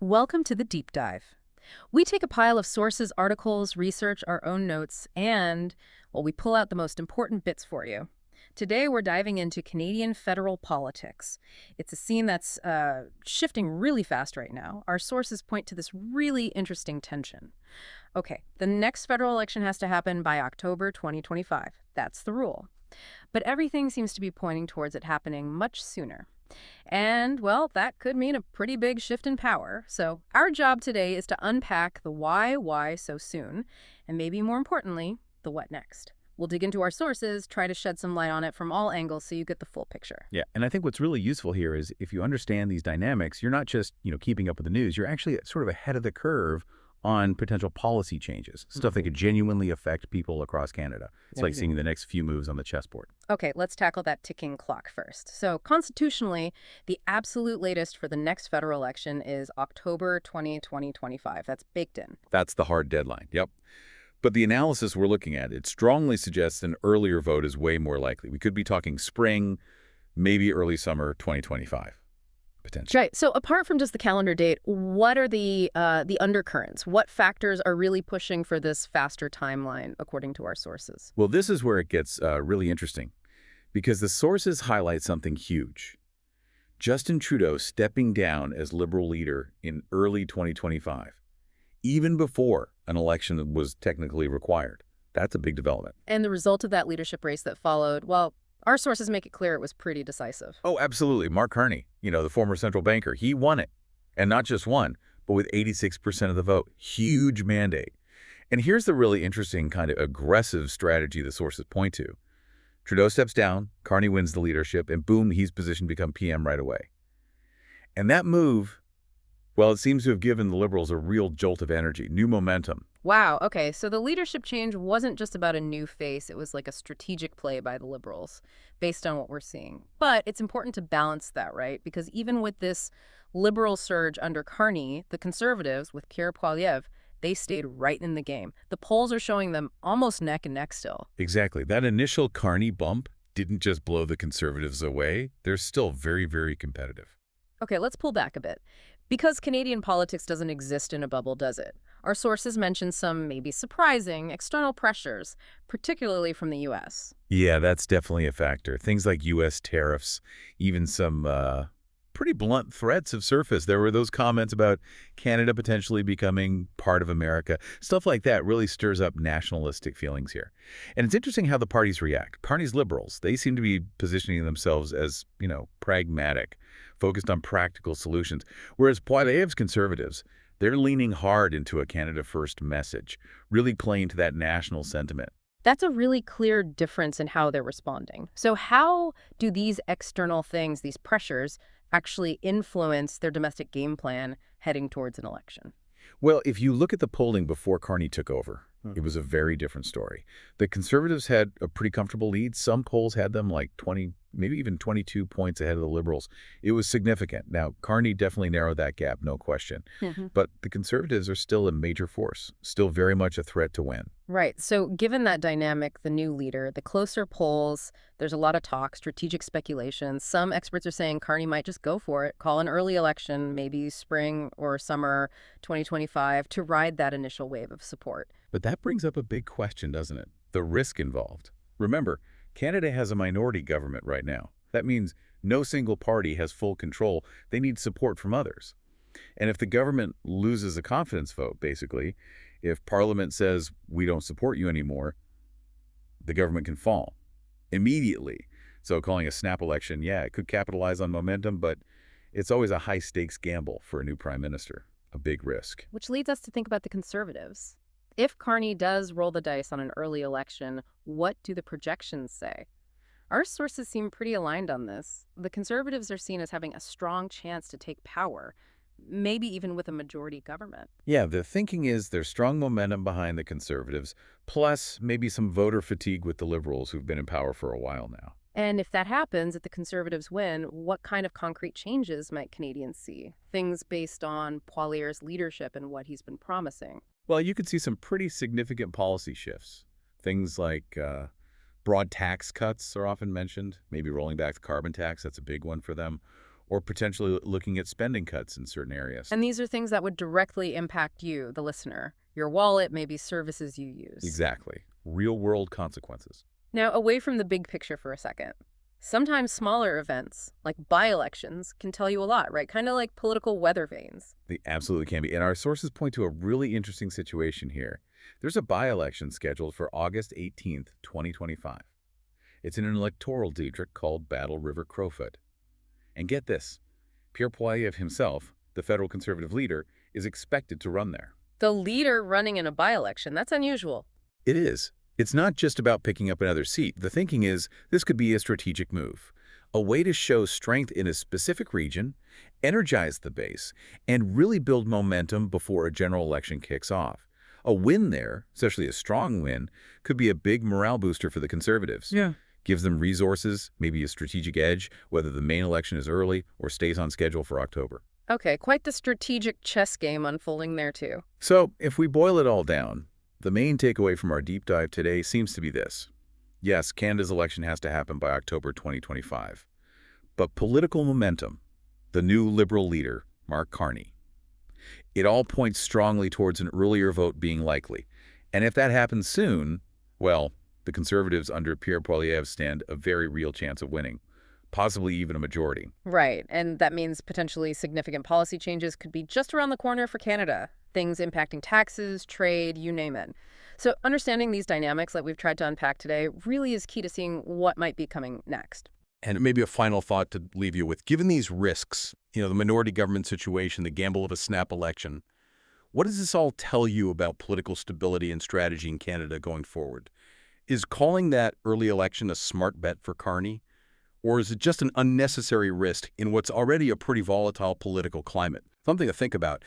Welcome to the Deep Dive. We take a pile of sources, articles, research, our own notes, and, well, we pull out the most important bits for you. Today, we're diving into Canadian federal politics. It's a scene that's shifting really fast right now. Our sources point to this really interesting tension. Okay, the next federal election has to happen by October 2025. That's the rule. But everything seems to be pointing towards it happening much sooner. And, well, that could mean a pretty big shift in power. So our job today is to unpack the why so soon, and maybe more importantly, the what next. We'll dig into our sources, try to shed some light on it from all angles so you get the full picture. Yeah, and I think what's really useful here is if you understand these dynamics, you're not just, keeping up with the news, you're actually sort of ahead of the curve on potential policy changes, stuff that could genuinely affect people across Canada. It's like seeing the next few moves on the chessboard. Okay, let's tackle that ticking clock first. So constitutionally, the absolute latest for the next federal election is October 2025. That's baked in. That's the hard deadline, yep. But the analysis we're looking at, it strongly suggests an earlier vote is way more likely. We could be talking spring, maybe early summer 2025. Potentially. Right. So apart from just the calendar date, what are the undercurrents? What factors are really pushing for this faster timeline, according to our sources? Well, this is where it gets really interesting, because the sources highlight something huge. Justin Trudeau stepping down as Liberal leader in early 2025, even before an election was technically required. That's a big development. And the result of that leadership race that followed, well, our sources make it clear it was pretty decisive. Oh, absolutely. Mark Carney, the former central banker, he won it. And not just won, but with 86% of the vote. Huge mandate. And here's the really interesting kind of aggressive strategy the sources point to. Trudeau steps down, Carney wins the leadership, and boom, he's positioned to become PM right away. And that move, well, it seems to have given the Liberals a real jolt of energy, new momentum. Wow, okay, so the leadership change wasn't just about a new face, it was like a strategic play by the Liberals, based on what we're seeing. But it's important to balance that, right? Because even with this Liberal surge under Carney, the Conservatives, with Pierre, they stayed right in the game. The polls are showing them almost neck and neck still. Exactly. That initial Carney bump didn't just blow the Conservatives away. They're still very, very competitive. Okay, let's pull back a bit. Because Canadian politics doesn't exist in a bubble, does it? Our sources mention some maybe surprising external pressures, particularly from the U.S. Yeah, that's definitely a factor. Things like U.S. tariffs, even some pretty blunt threats have surfaced. There were those comments about Canada potentially becoming part of America. Stuff like that really stirs up nationalistic feelings here. And it's interesting how the parties react. Carney's Liberals, they seem to be positioning themselves as, pragmatic, focused on practical solutions. Whereas Poilievre's Conservatives, they're leaning hard into a Canada First message, really playing to that national sentiment. That's a really clear difference in how they're responding. So how do these external things, these pressures, actually influence their domestic game plan heading towards an election? Well, if you look at the polling before Carney took over, it was a very different story. The Conservatives had a pretty comfortable lead. Some polls had them like 20, maybe even 22 points ahead of the Liberals. It was significant. Now, Carney definitely narrowed that gap, no question. But the Conservatives are still a major force, still very much a threat to win. Right. So given that dynamic, the new leader, the closer polls, there's a lot of talk, strategic speculation. Some experts are saying Carney might just go for it, call an early election, maybe spring or summer 2025, to ride that initial wave of support. But that brings up a big question, doesn't it? The risk involved. Remember, Canada has a minority government right now. That means no single party has full control. They need support from others. And if the government loses a confidence vote, basically, if Parliament says, we don't support you anymore, the government can fall immediately. So calling a snap election, yeah, it could capitalize on momentum, but it's always a high-stakes gamble for a new prime minister, a big risk. Which leads us to think about the Conservatives. If Carney does roll the dice on an early election, what do the projections say? Our sources seem pretty aligned on this. The Conservatives are seen as having a strong chance to take power, maybe even with a majority government. Yeah, the thinking is there's strong momentum behind the Conservatives, plus maybe some voter fatigue with the Liberals who've been in power for a while now. And if that happens, if the Conservatives win, what kind of concrete changes might Canadians see? Things based on Poilievre's leadership and what he's been promising. Well, you could see some pretty significant policy shifts. Things like broad tax cuts are often mentioned, maybe rolling back the carbon tax, that's a big one for them, or potentially looking at spending cuts in certain areas. And these are things that would directly impact you, the listener, your wallet, maybe services you use. Exactly. Real-world consequences. Now, away from the big picture for a second. Sometimes smaller events, like by-elections, can tell you a lot, right? Kind of like political weather vanes. They absolutely can be. And our sources point to a really interesting situation here. There's a by-election scheduled for August 18th, 2025. It's in an electoral district called Battle River Crowfoot. And get this, Pierre Poilievre himself, the federal conservative leader, is expected to run there. The leader running in a by-election, that's unusual. It is. It's not just about picking up another seat. The thinking is this could be a strategic move, a way to show strength in a specific region, energize the base, and really build momentum before a general election kicks off. A win there, especially a strong win, could be a big morale booster for the Conservatives. Yeah. Gives them resources, maybe a strategic edge, whether the main election is early or stays on schedule for October. Okay, quite the strategic chess game unfolding there, too. So, if we boil it all down, the main takeaway from our deep dive today seems to be this. Yes, Canada's election has to happen by October 2025. But political momentum, the new Liberal leader, Mark Carney, it all points strongly towards an earlier vote being likely. And if that happens soon, well, the Conservatives under Pierre Poilievre stand a very real chance of winning, possibly even a majority. Right, and that means potentially significant policy changes could be just around the corner for Canada. Things impacting taxes, trade, you name it. So understanding these dynamics that we've tried to unpack today really is key to seeing what might be coming next. And maybe a final thought to leave you with. Given these risks, the minority government situation, the gamble of a snap election, what does this all tell you about political stability and strategy in Canada going forward? Is calling that early election a smart bet for Carney? Or is it just an unnecessary risk in what's already a pretty volatile political climate? Something to think about.